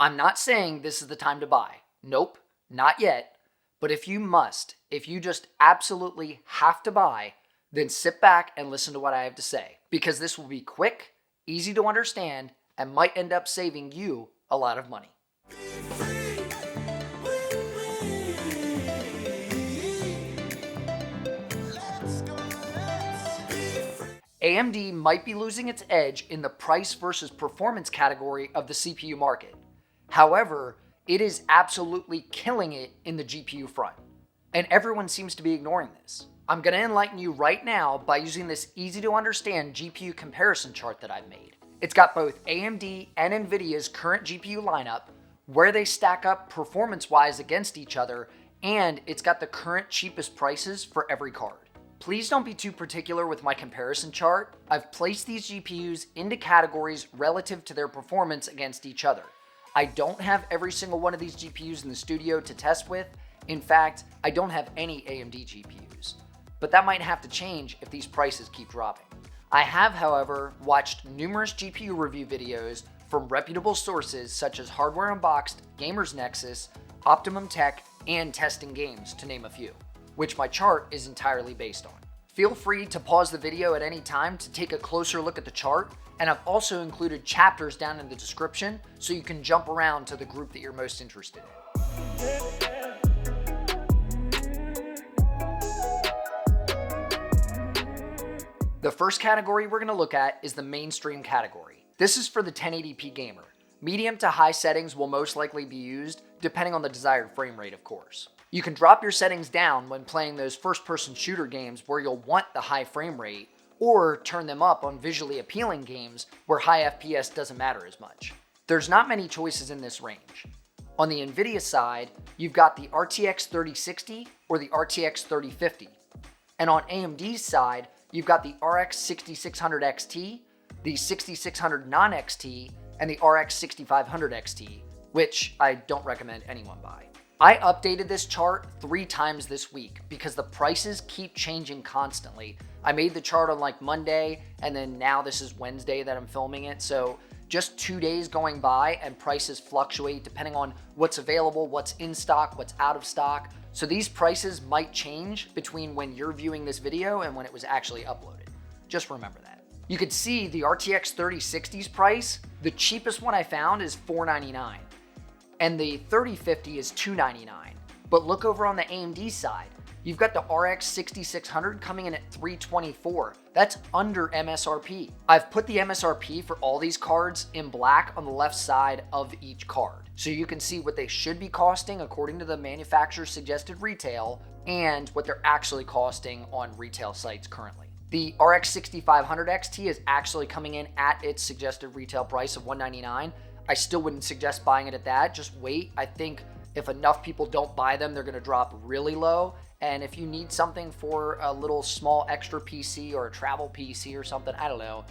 I'm not saying this is the time to buy. Nope, not yet. But if you must, if you just absolutely have to buy, then sit back and listen to what I have to say, because this will be quick, easy to understand, and might end up saving you a lot of money. AMD might be losing its edge in the price versus performance category of the CPU market. However, it is absolutely killing it in the GPU front. And everyone seems to be ignoring this. I'm going to enlighten you right now by using this easy to understand GPU comparison chart that I've made. It's got both AMD and Nvidia's current GPU lineup, where they stack up performance-wise against each other, and it's got the current cheapest prices for every card. Please don't be too particular with my comparison chart. I've placed these GPUs into categories relative to their performance against each other. I don't have every single one of these GPUs in the studio to test with. In fact, I don't have any AMD GPUs. But that might have to change if these prices keep dropping. I have, however, watched numerous GPU review videos from reputable sources such as Hardware Unboxed, Gamers Nexus, Optimum Tech, and Testing Games, to name a few, which my chart is entirely based on. Feel free to pause the video at any time to take a closer look at the chart, and I've also included chapters down in the description so you can jump around to the group that you're most interested in. The first category we're going to look at is the mainstream category. This is for the 1080p gamer. Medium to high settings will most likely be used, depending on the desired frame rate, of course. You can drop your settings down when playing those first-person shooter games where you'll want the high frame rate, or turn them up on visually appealing games where high FPS doesn't matter as much. There's not many choices in this range. On the Nvidia side, you've got the RTX 3060 or the RTX 3050. And on AMD's side, you've got the RX 6600 XT, the 6600 non-XT, and the RX 6500 XT, which I don't recommend anyone buy. I updated this chart 3 times this week because the prices keep changing constantly. I made the chart on like Monday, and then now this is Wednesday that I'm filming it. So just 2 days going by and prices fluctuate depending on what's available, what's in stock, what's out of stock. So these prices might change between when you're viewing this video and when it was actually uploaded. Just remember that. You could see the RTX 3060's price. The cheapest one I found is $499. And the 3050 is $299. But look over on the AMD side. You've got the RX 6600 coming in at $324. That's under MSRP. I've put the MSRP for all these cards in black on the left side of each card, so you can see what they should be costing according to the manufacturer's suggested retail and what they're actually costing on retail sites currently. The RX 6500 XT is actually coming in at its suggested retail price of $199. I still wouldn't suggest buying it at that. Just wait. I think if enough people don't buy them, they're going to drop really low. And if you need something for a little small extra PC or a travel PC or something, I don't know,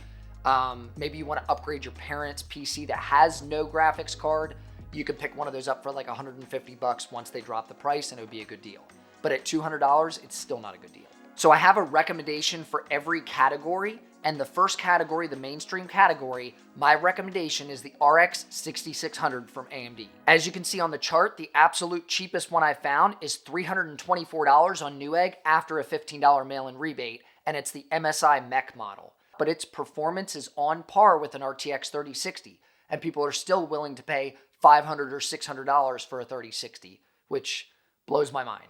maybe you want to upgrade your parents' PC that has no graphics card, you could pick one of those up for like $150 once they drop the price, and it would be a good deal. But at $200, it's still not a good deal. So I have a recommendation for every category, and the first category, the mainstream category, my recommendation is the RX 6600 from AMD. As you can see on the chart, the absolute cheapest one I found is $324 on Newegg after a $15 mail-in rebate, and it's the MSI Mech model. But its performance is on par with an RTX 3060, and people are still willing to pay $500 or $600 for a 3060, which blows my mind.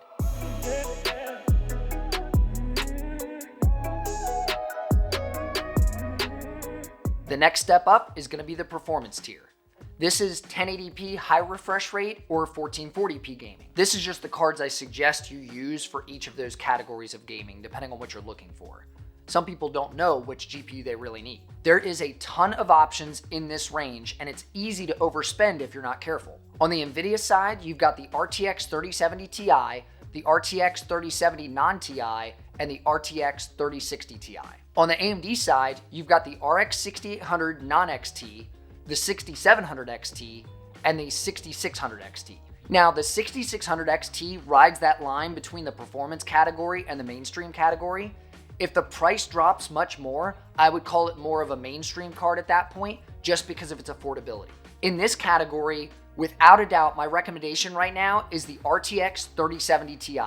The next step up is going to be the performance tier. This is 1080p high refresh rate or 1440p gaming. This is just the cards I suggest you use for each of those categories of gaming, depending on what you're looking for. Some people don't know which GPU they really need. There is a ton of options in this range, and it's easy to overspend if you're not careful. On the Nvidia side, you've got the RTX 3070 Ti, the RTX 3070 non-Ti, and the RTX 3060 Ti. On the AMD side, you've got the RX 6800 non-XT, the 6700 XT, and the 6600 XT. Now, the 6600 XT rides that line between the performance category and the mainstream category. If the price drops much more, I would call it more of a mainstream card at that point, just because of its affordability. In this category, Without a doubt, my recommendation right now is the RTX 3070 Ti.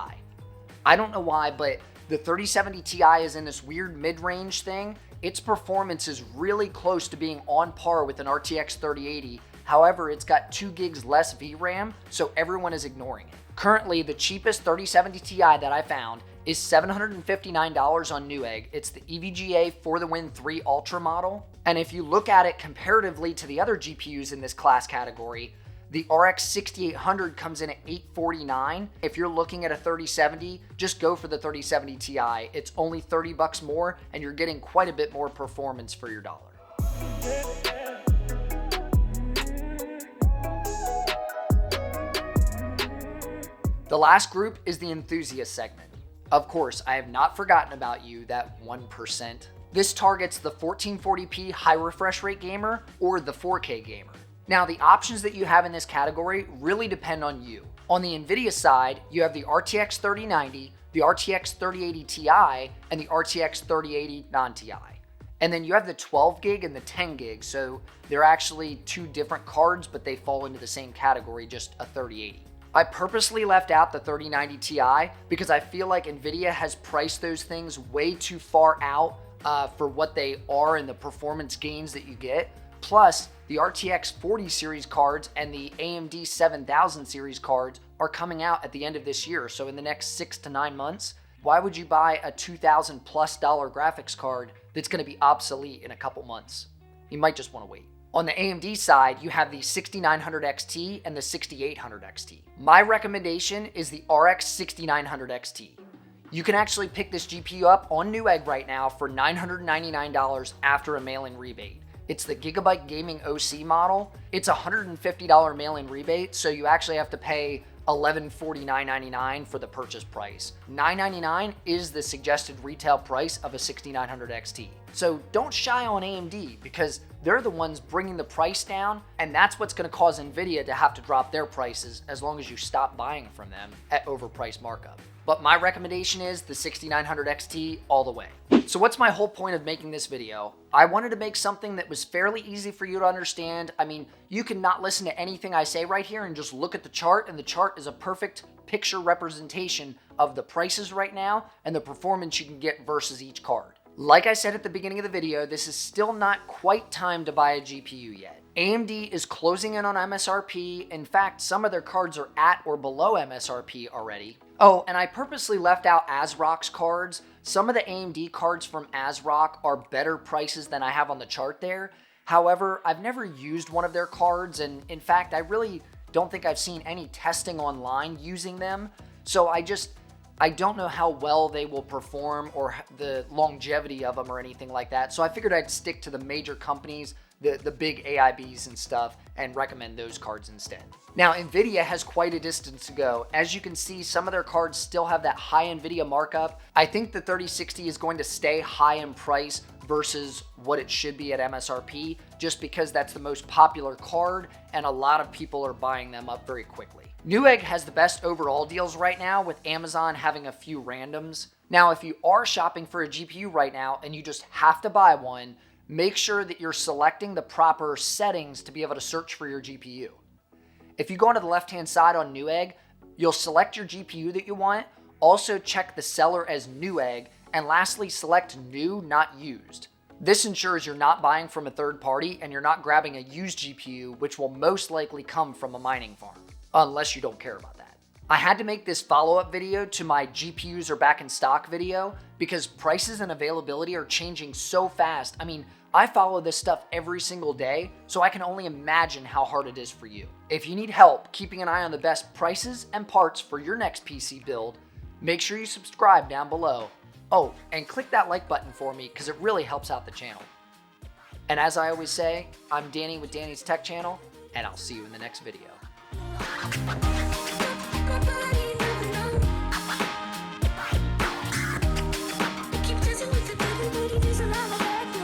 I don't know why, but the 3070 Ti is in this weird mid-range thing. Its performance is really close to being on par with an RTX 3080. However, it's got 2 gigs less VRAM, so everyone is ignoring it. Currently, the cheapest 3070 Ti that I found is $759 on Newegg. It's the EVGA For the Win 3 Ultra model. And if you look at it comparatively to the other GPUs in this class category, the RX 6800 comes in at $849. If you're looking at a 3070, just go for the 3070 Ti. It's only $30 more, and you're getting quite a bit more performance for your dollar. The last group is the Enthusiast segment. Of course, I have not forgotten about you, that 1%. This targets the 1440p high refresh rate gamer or the 4K gamer. Now, the options that you have in this category really depend on you. On the Nvidia side, you have the RTX 3090, the RTX 3080 Ti, and the RTX 3080 non-Ti. And then you have the 12 gig and the 10 gig, so they're actually 2 different cards, but they fall into the same category, just a 3080. I purposely left out the 3090 Ti because I feel like Nvidia has priced those things way too far out for what they are and the performance gains that you get. Plus, the RTX 40 series cards and the AMD 7000 series cards are coming out at the end of this year. So in the next 6 to 9 months, why would you buy a $2,000+ graphics card that's going to be obsolete in a couple months? You might just want to wait. On the AMD side, you have the 6900 XT and the 6800 XT. My recommendation is the RX 6900 XT. You can actually pick this GPU up on Newegg right now for $999 after a mail-in rebate. It's the Gigabyte Gaming OC model. It's a $150 mail-in rebate, so you actually have to pay $1149.99 for the purchase price. $999 is the suggested retail price of a 6900 XT. So don't shy on AMD because they're the ones bringing the price down, and that's what's going to cause Nvidia to have to drop their prices as long as you stop buying from them at overpriced markup. But my recommendation is the 6900 XT all the way. So what's my whole point of making this video? I wanted to make something that was fairly easy for you to understand. I mean, you can not listen to anything I say right here and just look at the chart, and the chart is a perfect picture representation of the prices right now and the performance you can get versus each card. Like I said at the beginning of the video, this is still not quite time to buy a GPU yet. AMD is closing in on MSRP. In fact, some of their cards are at or below MSRP already. Oh, and I purposely left out ASRock's cards. Some of the AMD cards from ASRock are better prices than I have on the chart there. However, I've never used one of their cards, and in fact, I really don't think I've seen any testing online using them. So I don't know how well they will perform or the longevity of them or anything like that. So I figured I'd stick to the major companies, the big AIBs and stuff, and recommend those cards instead. Now, Nvidia has quite a distance to go. As you can see, some of their cards still have that high Nvidia markup. I think the 3060 is going to stay high in price versus what it should be at MSRP, just because that's the most popular card and a lot of people are buying them up very quickly. Newegg has the best overall deals right now, with Amazon having a few randoms. Now, if you are shopping for a GPU right now and you just have to buy one, make sure that you're selecting the proper settings to be able to search for your GPU. If you go onto the left-hand side on Newegg, you'll select your GPU that you want, also check the seller as Newegg, and lastly, select new, not used. This ensures you're not buying from a third party and you're not grabbing a used GPU, which will most likely come from a mining farm, unless you don't care about that. I had to make this follow-up video to my GPUs are back in stock video because prices and availability are changing so fast. I mean, I follow this stuff every single day, so I can only imagine how hard it is for you. If you need help keeping an eye on the best prices and parts for your next PC build, make sure you subscribe down below. Oh, and click that like button for me because it really helps out the channel. And as I always say, I'm Danny with Danny's Tech Channel, and I'll see you in the next video.